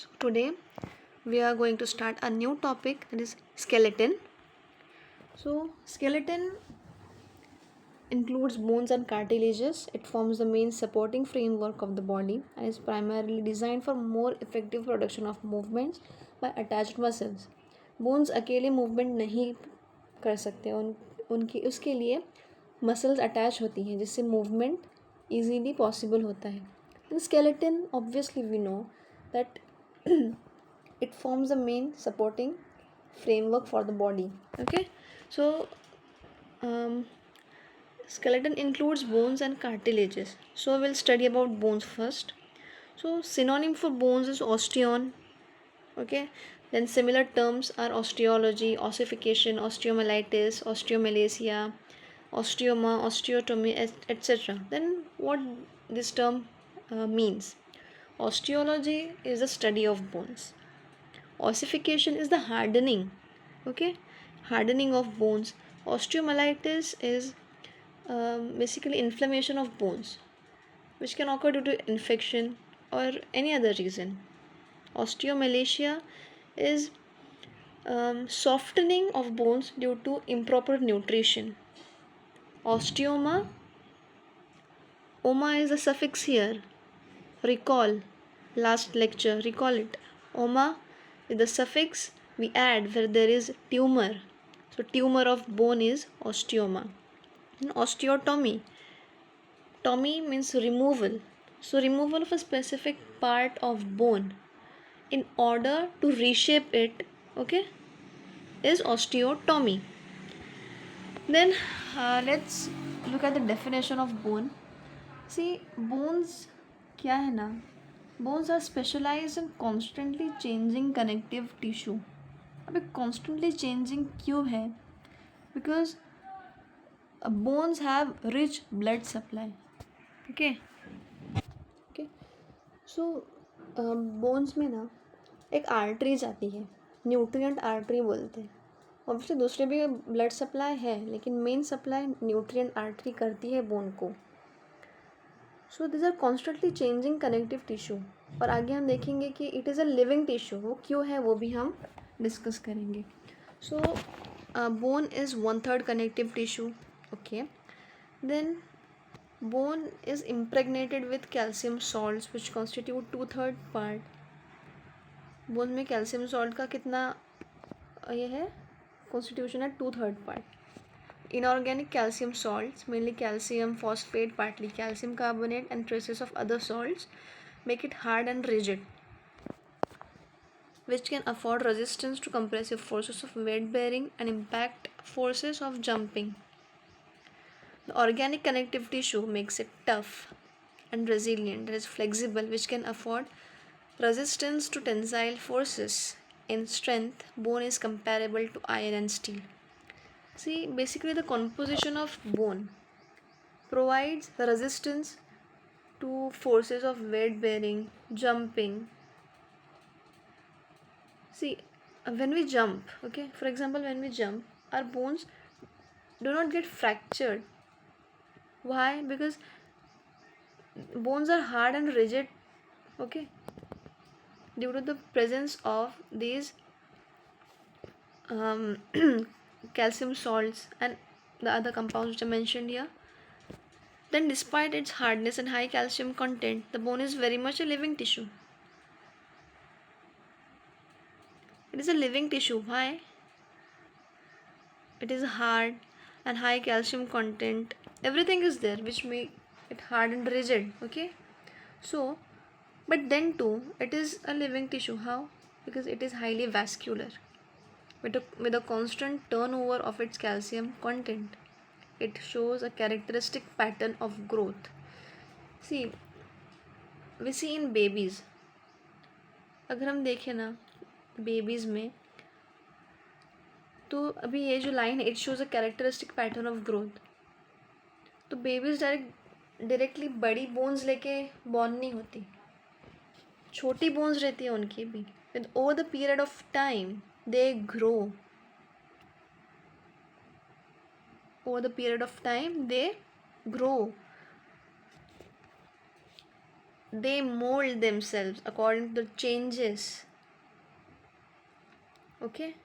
So today we are going to start a new topic, that is skeleton. So skeleton includes bones and cartilages. It forms the main supporting framework of the body and is primarily designed for more effective production of movements by attached muscles. Bones अकेले movement नहीं कर सकते, उनकी उसके लिए muscles attach होती हैं जिससे मूवमेंट इजीली पॉसिबल होता है. इन skeleton obviously we know that it forms the main supporting framework for the body. Okay, so um, skeleton includes bones and cartilages. So we'll study about bones first. So synonym for bones is osteon. Okay, then similar terms are osteology, ossification, osteomyelitis, osteomalacia, osteoma, osteotomy, etc. Then what this term means? Osteology is the study of bones. Ossification is the hardening. Okay, hardening of bones. Osteomyelitis is basically inflammation of bones, which can occur due to infection or any other reason. Osteomalacia is softening of bones due to improper nutrition. Osteoma, oma is the suffix here. Recall, last lecture, recall it. Oma with the suffix we add where there is tumor. So tumor of bone is osteoma. And osteotomy. Tomy means removal. So removal of a specific part of bone in order to reshape it, okay, is osteotomy. Then let's look at the definition of bone. See, bones क्या है ना, bones are specialized in constantly changing connective tissue. अब constantly changing क्यों है? Because bones have rich blood supply. Okay, so bones में ना एक arteries आती है, न्यूट्रिएंट आर्टरी बोलते हैं. ऑब्वियसली दूसरे भी ब्लड सप्लाई है, लेकिन मेन सप्लाई न्यूट्रिएंट आर्टरी करती है बोन को. So this are constantly changing connective tissue. और आगे हम देखेंगे कि it is a living tissue. वो क्यों है वो भी हम डिस्कस करेंगे. So bone is 1/3 connective tissue. Okay, then bone is impregnated with calcium salts which constitute 2/3 part. Bone में कैल्शियम सॉल्ट का कितना ये है कॉन्स्टिट्यूशन है? 2/3 part. Inorganic calcium salts, mainly calcium phosphate, partly calcium carbonate, and traces of other salts, make it hard and rigid, which can afford resistance to compressive forces of weight bearing and impact forces of jumping. The organic connective tissue makes it tough and resilient, that is flexible, which can afford resistance to tensile forces. In strength, bone is comparable to iron and steel. See, basically the composition of bone provides resistance to forces of weight bearing, jumping. See, when we jump, okay, for example, when we jump, our bones do not get fractured. Why? Because bones are hard and rigid, okay, due to the presence of these calcium salts and the other compounds which I mentioned here. Then despite its hardness and high calcium content, the bone is very much a living tissue. It is a living tissue. Why? It is hard and high calcium content. Everything is there which make it hard and rigid. Okay. So, but then too, it is a living tissue. How? Because it is highly vascular with a constant turnover of its calcium content. It shows a characteristic pattern of growth. See, we see in babies. अगर हम देखें ना babies में, तो अभी ये जो line है, it shows a characteristic pattern of growth. तो बेबीज़ डायरेक्टली बड़ी बोन्स लेके बॉर्न नहीं होती, छोटी बोन्स रहती है उनकी भी. With over the period of time they grow. Over the period of time they grow. they mold themselves according to the changes. Okay,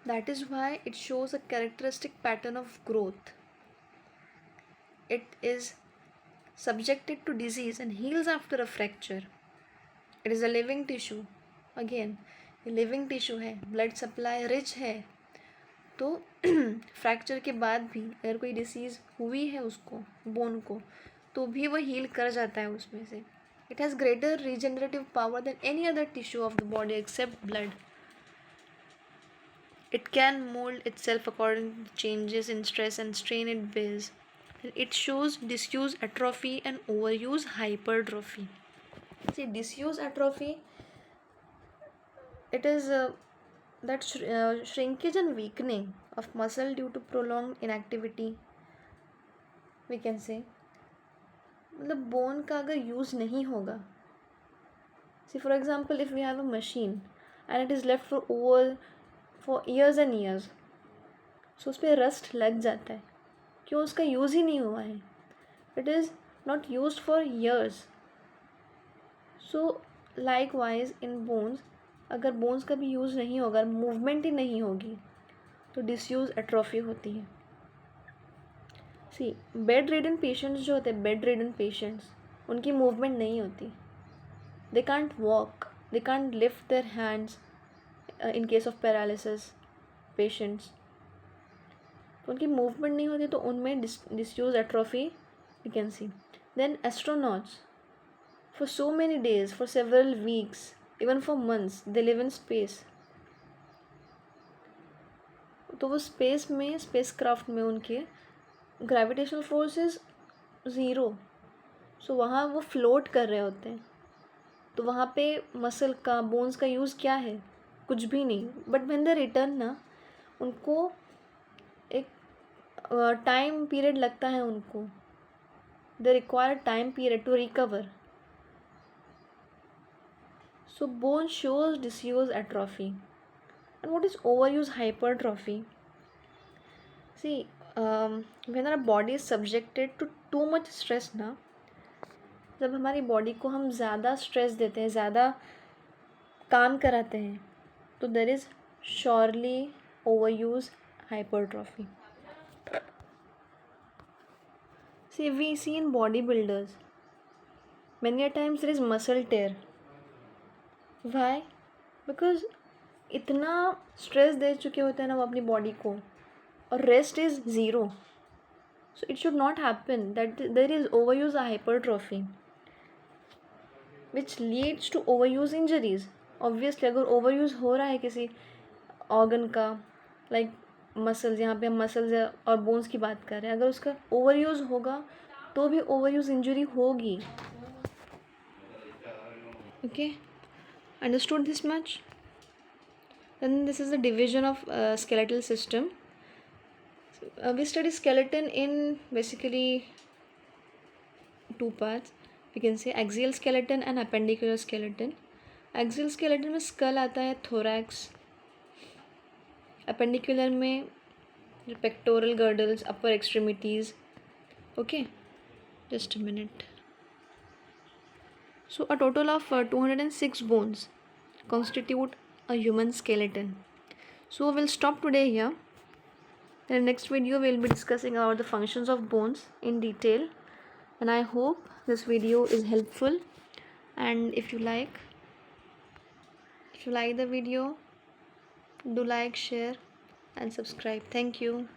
that is why it shows a characteristic pattern of growth. It is subjected to disease and heals after a fracture. It is a living tissue. Again, ये living tissue है, blood supply rich है, तो fracture के बाद भी अगर कोई disease हुई है उसको, बोन को, तो भी वो हील कर जाता है उसमें से. It has greater regenerative power than any other tissue of the body except blood. It can mold itself according to changes in stress and strain it bears. It shows disuse atrophy and overuse hypertrophy. See, disuse atrophy, it is shrinkage and weakening of muscle due to prolonged inactivity, we can say. मतलब bone का अगर use नहीं होगा, see for example if we have a machine and it is left for years and years, so उस पर rust लग जाता है, क्यों? उसका यूज़ ही नहीं हुआ है. It is not used for years. So likewise in bones, अगर बोन्स का भी यूज़ नहीं होगा, मूवमेंट ही नहीं होगी, तो डिसयूज एट्रोफी होती है. सी, बेड रिडन पेशेंट्स जो होते हैं, बेड रिडन पेशेंट्स, उनकी मूवमेंट नहीं होती. They can't walk, they can't lift their hands in case of paralysis patients. तो उनकी मूवमेंट नहीं होती, तो उनमें disuse atrophy we can see. Then astronauts, for so many days, for several weeks, even for months, they live in space. तो वो space में, space craft में उनके ग्रेविटेशनल फोर्सेस ज़ीरो, सो वहाँ वो फ्लोट कर रहे होते हैं. तो वहाँ पे मसल का, बोन्स का यूज़ क्या है? कुछ भी नहीं. बट व्हेन दे रिटर्न ना, उनको एक टाइम पीरियड लगता है उनको. They require time period to recover. So bone shows disuse atrophy. And what is overuse hypertrophy? See, when our body is subjected to too much stress ना, जब हमारी body को हम ज़्यादा स्ट्रेस देते हैं, ज़्यादा काम कराते हैं, तो there is surely overuse hypertrophy. See, we see in bodybuilders, many a times there is muscle tear. Why? Because इतना स्ट्रेस दे चुके होते हैं ना वो अपनी बॉडी को, और rest is zero. So it should not happen that there is over use hypertrophy which leads to over use injuries. Obviously अगर ओवर यूज़ हो रहा है किसी ऑर्गन का, लाइक मसल्स, यहाँ पे हम मसल्स और बोन्स की बात कर रहे हैं, अगर उसका ओवर यूज़ होगा तो भी ओवर यूज इंजरी होगी. Okay, understood this much? Then this is the division of skeletal system. We study skeleton in basically two parts. We can say axial skeleton and appendicular skeleton. Axial skeleton में skull आता है, thorax. Appendicular में pectoral girdles, upper extremities. Okay, just a minute. So a total of 206 bones constitute a human skeleton. So we'll stop today here. In the next video we'll be discussing about the functions of bones in detail. And I hope this video is helpful. And if you like the video, do like, share and subscribe. Thank you.